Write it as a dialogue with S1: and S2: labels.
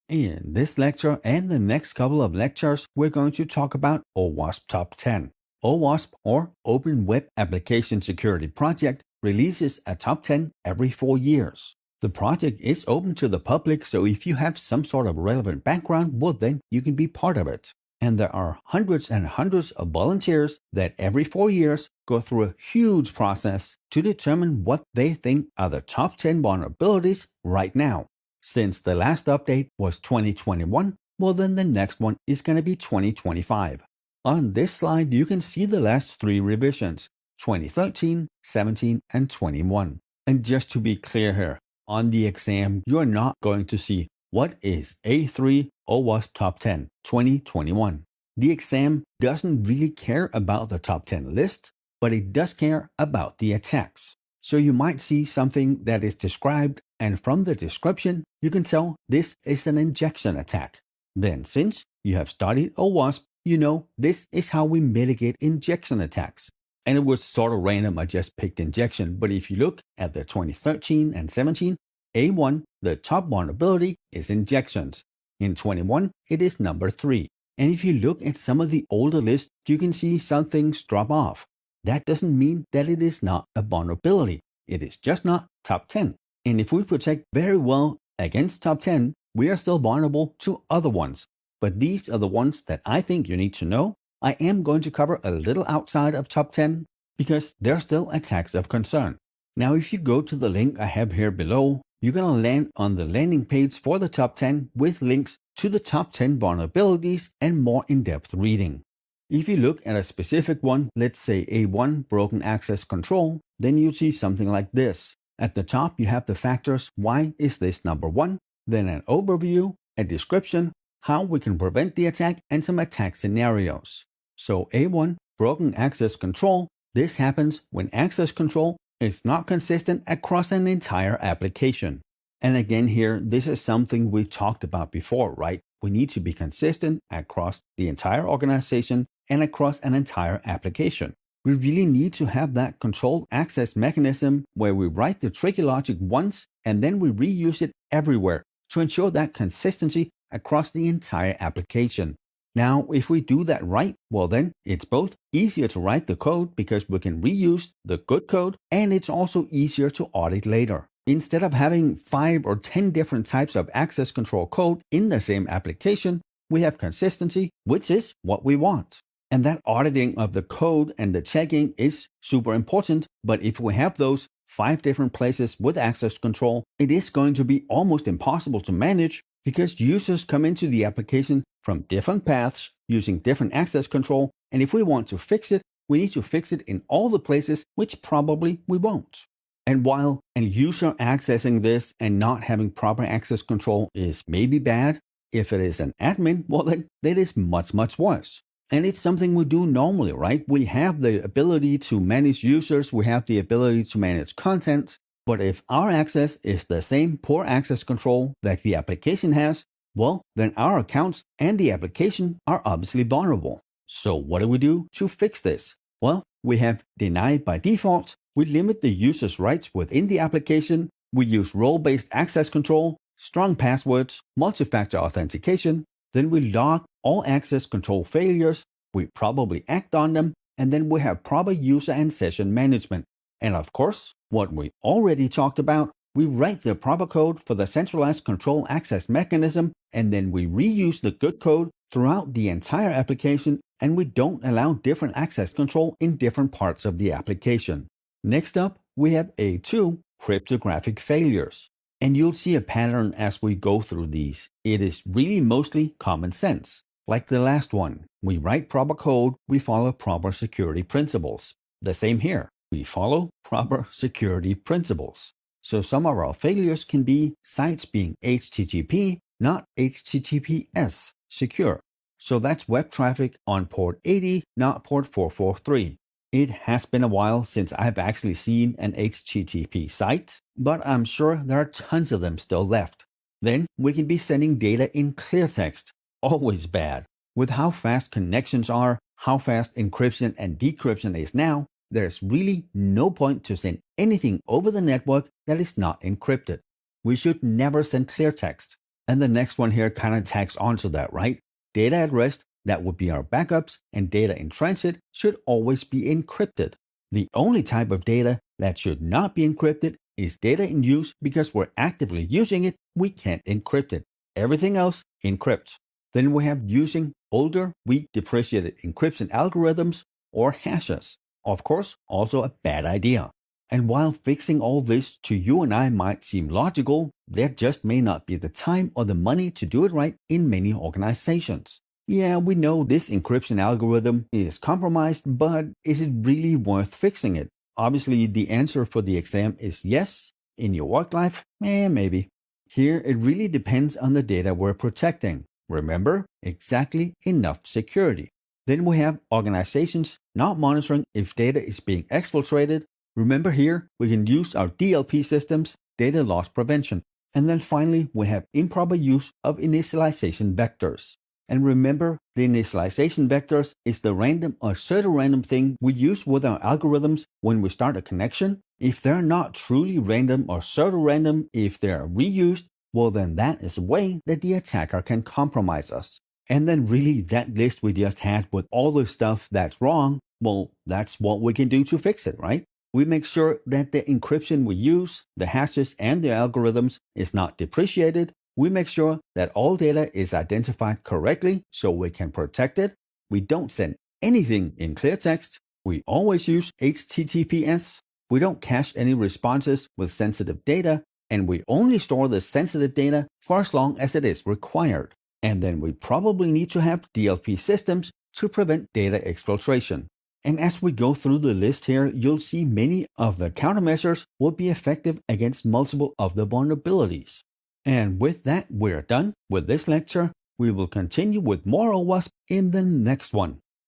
S1: In this lecture and the next couple of lectures, we're going to talk about OWASP Top 10. OWASP, or Open Web Application Security Project, releases a top 10 every 4 years. The project is open to the public, so if you have some sort of relevant background, well then you can be part of it. And there are hundreds and hundreds of volunteers that every 4 years go through a huge process to determine what they think are the top 10 vulnerabilities right now. Since the last update was 2021, well then the next one is going to be 2025. On this slide, you can see the last 3 revisions, 2013, 17, and 21. And just to be clear here, on the exam, you're not going to see what is A3 OWASP Top 10 2021. The exam doesn't really care about the top 10 list, but it does care about the attacks. So you might see something that is described, and from the description, you can tell this is an injection attack. Then since you have studied OWASP, you know this is how we mitigate injection attacks. And it was sort of random, I just picked injection, but if you look at the 2013 and 17, A1, the top vulnerability is injections. In 21, it is number 3. And if you look at some of the older lists, you can see some things drop off. That doesn't mean that it is not a vulnerability. It is just not top 10. And if we protect very well against top 10, we are still vulnerable to other ones. But these are the ones that I think you need to know. I am going to cover a little outside of top 10 because there are still attacks of concern. Now, if you go to the link I have here below, you're going to land on the landing page for the top 10 with links to the top 10 vulnerabilities and more in-depth reading. If you look at a specific one, let's say A1, broken access control, then you see something like this. At the top, you have the factors, why is this number 1, then an overview, a description, how we can prevent the attack, and some attack scenarios. So A1, broken access control, this happens when access control is not consistent across an entire application. And again here, this is something we've talked about before, right? We need to be consistent across the entire organization and across an entire application. We really need to have that controlled access mechanism where we write the tricky logic once and then we reuse it everywhere to ensure that consistency across the entire application. Now, if we do that right, well then it's both easier to write the code because we can reuse the good code, and it's also easier to audit later. Instead of having 5 or 10 different types of access control code in the same application, we have consistency, which is what we want. And that auditing of the code and the checking is super important, but if we have those 5 different places with access control, it is going to be almost impossible to manage because users come into the application from different paths using different access control, and if we want to fix it, we need to fix it in all the places, which probably we won't. And while a user accessing this and not having proper access control is maybe bad, if it is an admin, well then that is much, much worse. And it's something we do normally, right? We have the ability to manage users, we have the ability to manage content, but if our access is the same poor access control that the application has, well, then our accounts and the application are obviously vulnerable. So what do we do to fix this? Well, we have deny by default. We limit the user's rights within the application. We use role-based access control, strong passwords, multi-factor authentication. Then we log all access control failures. We probably act on them. And then we have proper user and session management. And of course, what we already talked about, we write the proper code for the centralized control access mechanism, and then we reuse the good code throughout the entire application, and we don't allow different access control in different parts of the application. Next up, we have A2, cryptographic failures. And you'll see a pattern as we go through these. It is really mostly common sense. Like the last one, we write proper code, we follow proper security principles. The same here, we follow proper security principles. So some of our failures can be sites being HTTP, not HTTPS secure. So that's web traffic on port 80, not port 443. It has been a while since I've actually seen an HTTP site, but I'm sure there are tons of them still left. Then we can be sending data in clear text, always bad. With how fast connections are, how fast encryption and decryption is now, there's really no point to send anything over the network that is not encrypted. We should never send clear text. And the next one here kind of tags onto that, right? Data at rest, that would be our backups, and data in transit should always be encrypted. The only type of data that should not be encrypted is data in use because we're actively using it, we can't encrypt it. Everything else encrypts. Then we have using older, weak, depreciated encryption algorithms or hashes. Of course, also a bad idea. And while fixing all this to you and I might seem logical, there just may not be the time or the money to do it right in many organizations. Yeah, we know this encryption algorithm is compromised, but is it really worth fixing it? Obviously, the answer for the exam is yes. In your work life, maybe. Here, it really depends on the data we're protecting. Remember, exactly enough security. Then we have organizations not monitoring if data is being exfiltrated. Remember here, we can use our DLP systems, data loss prevention. And then finally, we have improper use of initialization vectors. And remember, the initialization vectors is the random or pseudo-random thing we use with our algorithms when we start a connection. If they're not truly random or pseudo-random, if they're reused, well then that is a way that the attacker can compromise us. And then really that list we just had with all the stuff that's wrong, well, that's what we can do to fix it, right? We make sure that the encryption we use, the hashes and the algorithms is not depreciated. We make sure that all data is identified correctly so we can protect it. We don't send anything in clear text. We always use HTTPS. We don't cache any responses with sensitive data, and we only store the sensitive data for as long as it is required. And then we probably need to have DLP systems to prevent data exfiltration. And as we go through the list here, you'll see many of the countermeasures will be effective against multiple of the vulnerabilities. And with that, we're done with this lecture. We will continue with more OWASP in the next one.